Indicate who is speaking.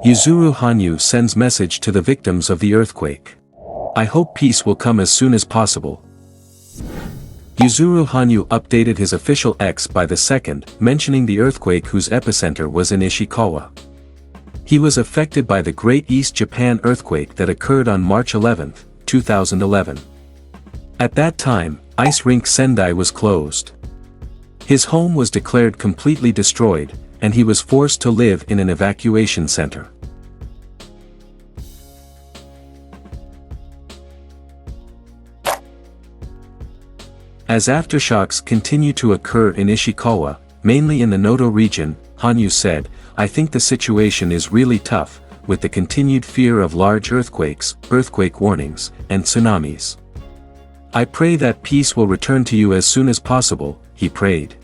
Speaker 1: Yuzuru Hanyu sends message to the victims of the earthquake. I hope peace will come as soon as possible. Yuzuru Hanyu updated his official X by the 2nd, mentioning the earthquake whose epicenter was in Ishikawa. He was affected by the Great East Japan earthquake that occurred on March 11, 2011. At that time, ice rink Sendai was closed. His home was declared completely destroyed, and he was forced to live in an evacuation center. As aftershocks continue to occur in Ishikawa, mainly in the Noto region, Hanyu said, I think the situation is really tough, with the continued fear of large earthquakes, earthquake warnings, and tsunamis. I pray that peace will return to you as soon as possible, he prayed.